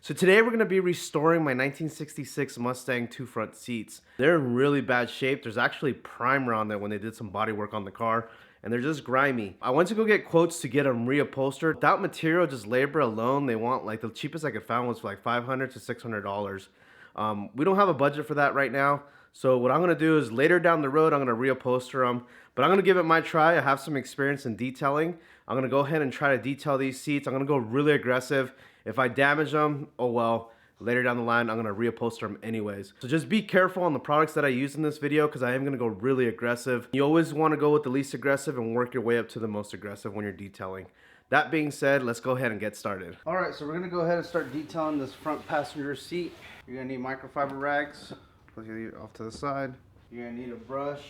So today we're going to be restoring my 1966 Mustang two front seats. They're in really bad shape. There's actually primer on there when they did some body work on the car, and they're just grimy. I went to go get quotes to get them reupholstered. Without material, just labor alone, they want, like, the cheapest I could find was like $500 to $600. We don't have a budget for that right now. So what I'm going to do is later down the road, I'm going to reupholster them. But I'm going to give it my try. I have some experience in detailing. I'm going to go ahead and try to detail these seats. I'm going to go really aggressive. If I damage them, oh well. Later down the line, I'm going to reupholster them anyways. So just be careful on the products that I use in this video because I am going to go really aggressive. You always want to go with the least aggressive and work your way up to the most aggressive when you're detailing. That being said, let's go ahead and get started. All right, so we're going to go ahead and start detailing this front passenger seat. You're going to need microfiber rags. Put it off to the side. You're going to need a brush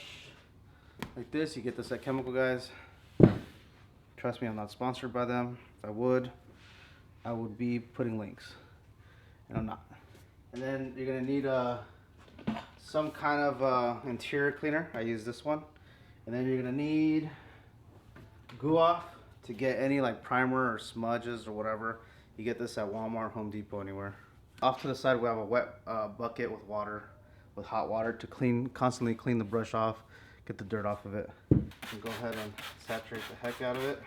like this. You get this at Chemical Guys. Trust me, I'm not sponsored by them. If I would be putting links, and I'm not. And then you're gonna need some kind of interior cleaner. I use this one. And then you're gonna need Goof to get any like primer or smudges or whatever. You get this at Walmart, Home Depot, anywhere. Off to the side, we have a wet bucket with water, with hot water to constantly clean the brush off, get the dirt off of it. And go ahead and saturate the heck out of it.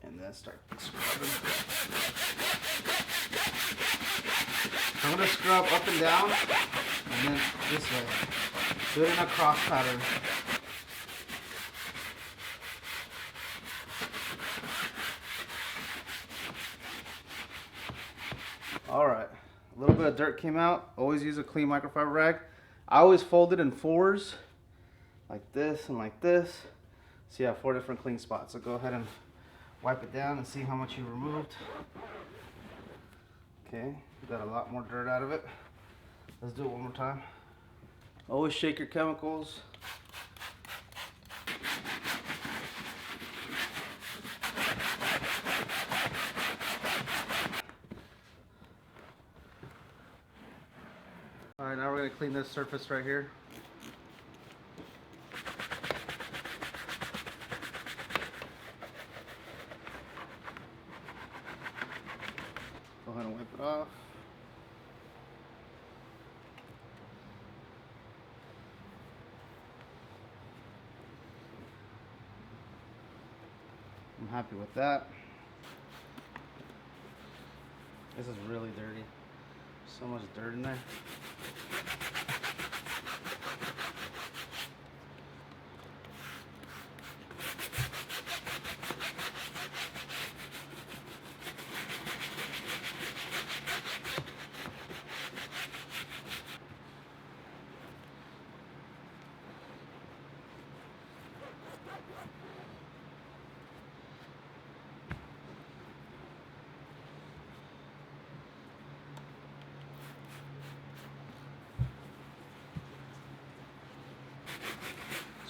And then start scrubbing. I'm going to scrub up and down, and then this way. Do it in a cross pattern. Alright, a little bit of dirt came out. Always use a clean microfiber rag. I always fold it in fours, like this and like this. So you have 4 different clean spots. So go ahead and wipe it down and see how much you removed. Okay, you got a lot more dirt out of it. Let's do it one more time. Always shake your chemicals. All right, now we're going to clean this surface right here. Go ahead and wipe it off. I'm happy with that. This is really dirty. So much dirt in there.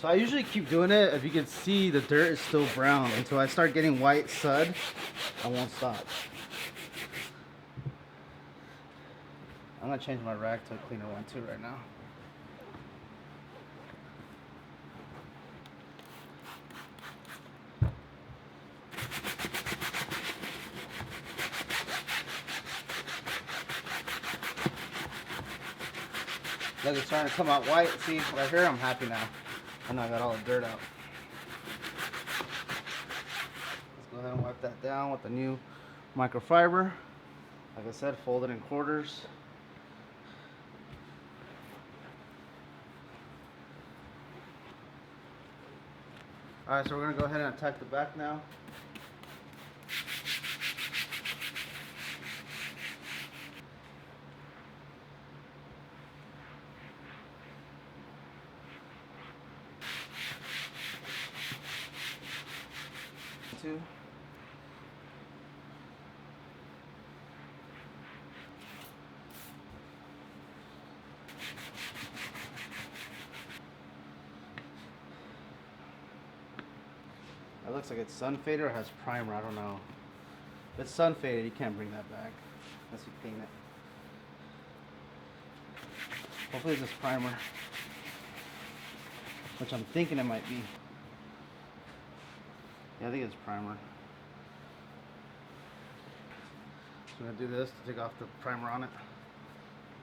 So I usually keep doing it. If you can see, the dirt is still brown. Until I start getting white sud, I won't stop. I'm gonna change my rag to a cleaner one too right now. Look, it's starting to come out white. See, right here, I'm happy now. And I got all the dirt out. Let's go ahead and wipe that down with the new microfiber. Like I said, fold it in quarters. Alright, so we're going to go ahead and attack the back now. Two. That looks like it's sun faded or has primer, I don't know. If it's sun faded, you can't bring that back unless you paint it. Hopefully it's just primer, which I'm thinking it might be. Yeah, I think it's primer. I'm gonna do this to take off the primer on it.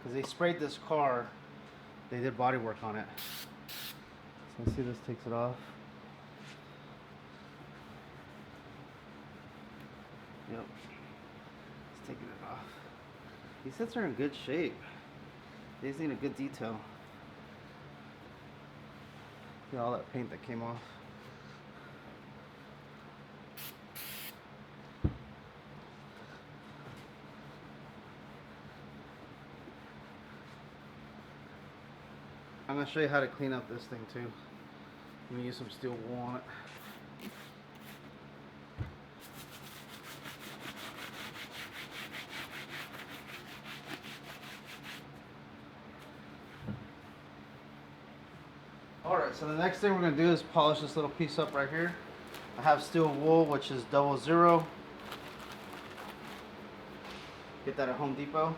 Because they sprayed this car, they did body work on it. So you see this takes it off. Yep. It's taking it off. These sets are in good shape. They just need a good detail. See all that paint that came off. I'm going to show you how to clean up this thing too. I'm going to use some steel wool on it. Alright, so the next thing we're going to do is polish this little piece up right here. I have steel wool, which is 00. Get that at Home Depot.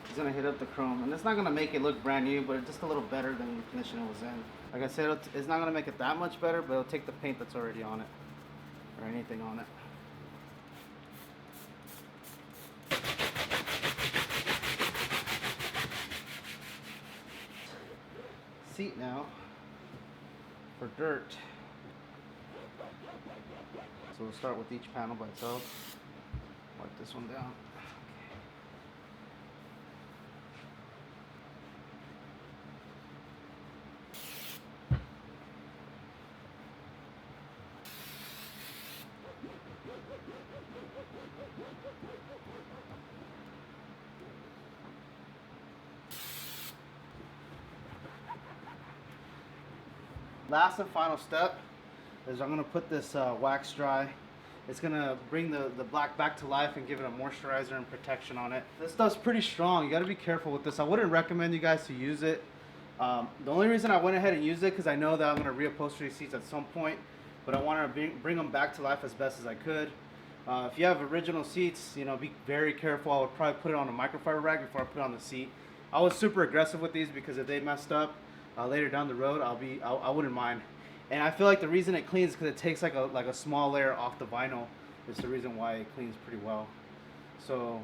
It's going to hit up the chrome, and it's not going to make it look brand new, but it's just a little better than the condition it was in. Like I said, it's not going to make it that much better, but it'll take the paint that's already on it, or anything on it. Seat now for dirt. So we'll start with each panel by itself. Wipe this one down. Last and final step is I'm going to put this wax dry. It's going to bring the black back to life and give it a moisturizer and protection on it. This stuff's pretty strong. You got to be careful with this. I wouldn't recommend you guys to use it. The only reason I went ahead and used it because I know that I'm going to reupholster these seats at some point, but I want to bring them back to life as best as I could. If you have original seats, you know, be very careful. I would probably put it on a microfiber rag before I put it on the seat. I was super aggressive with these because if they messed up, later down the road, I wouldn't mind. And I feel like the reason it cleans is because it takes like a small layer off the vinyl. Is the reason why it cleans pretty well. So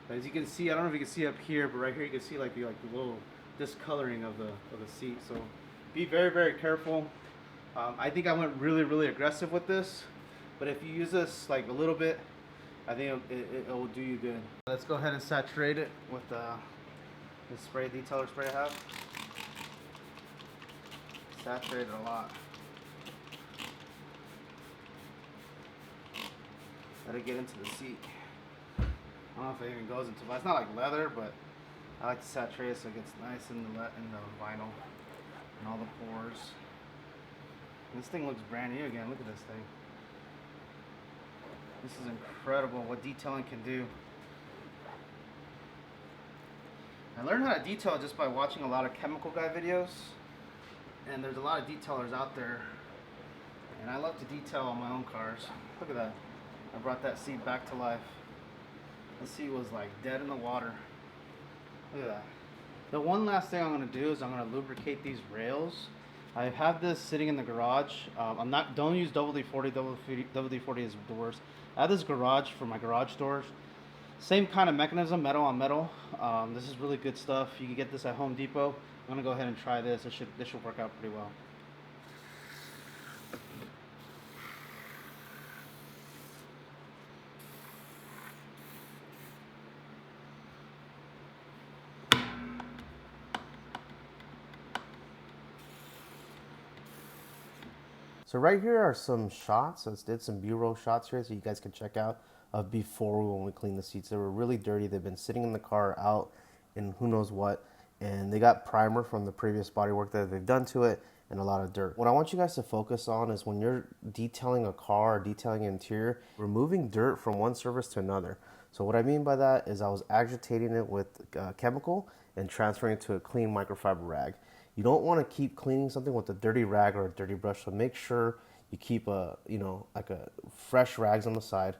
as you can see, I don't know if you can see up here, but right here you can see like the little discoloring of the seat. So be very, very careful. I think I went really aggressive with this, but if you use this like a little bit, I think it will do you good. Let's go ahead and saturate it with the spray, detailer spray I have. Saturate it a lot. Let it get into the seat. I don't know if it even goes into, it's not like leather, but I like to saturate it so it gets nice in the vinyl and all the pores. And this thing looks brand new again. Look at this thing. This is incredible what detailing can do. I learned how to detail just by watching a lot of chemical guy videos. And there's a lot of detailers out there, and I love to detail on my own cars. Look at that. I brought that seat back to life. The seat was like dead in the water. Look at that. The one last thing I'm going to do is I'm going to lubricate these rails. I have this sitting in the garage. Don't use WD-40. WD-40 is the worst. I have this garage for my garage doors. Same kind of mechanism, metal on metal. This is really good stuff. You can get this at Home Depot. I'm going to go ahead and try this. This should work out pretty well. So right here are some shots. Let's did some B-roll shots here so you guys can check out of before when we cleaned the seats. They were really dirty. They've been sitting in the car out in who knows what. And they got primer from the previous bodywork that they've done to it and a lot of dirt. What I want you guys to focus on is when you're detailing a car or detailing an interior, removing dirt from one surface to another. So what I mean by that is I was agitating it with chemical and transferring it to a clean microfiber rag. You don't want to keep cleaning something with a dirty rag or a dirty brush, so make sure you keep fresh rags on the side,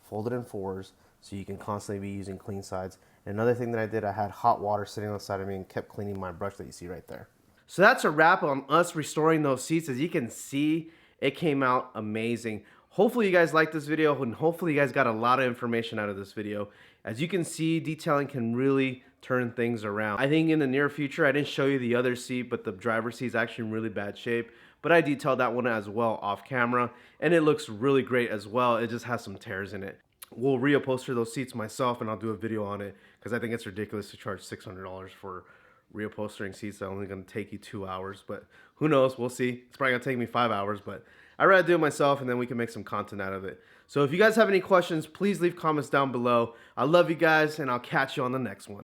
folded in fours, so you can constantly be using clean sides. And another thing that I did, I had hot water sitting on the side of me and kept cleaning my brush that you see right there. So that's a wrap on us restoring those seats. As you can see, it came out amazing. Hopefully you guys liked this video, and hopefully you guys got a lot of information out of this video. As you can see, detailing can really turn things around. I think in the near future, I didn't show you the other seat, but the driver's seat is actually in really bad shape. But I detailed that one as well off camera, and it looks really great as well. It just has some tears in it. We'll reupholster those seats myself, and I'll do a video on it, because I think it's ridiculous to charge $600 for reupholstering seats that are only going to take you 2 hours. But who knows? We'll see. It's probably going to take me 5 hours, but I'd rather do it myself, and then we can make some content out of it. So if you guys have any questions, please leave comments down below. I love you guys, and I'll catch you on the next one.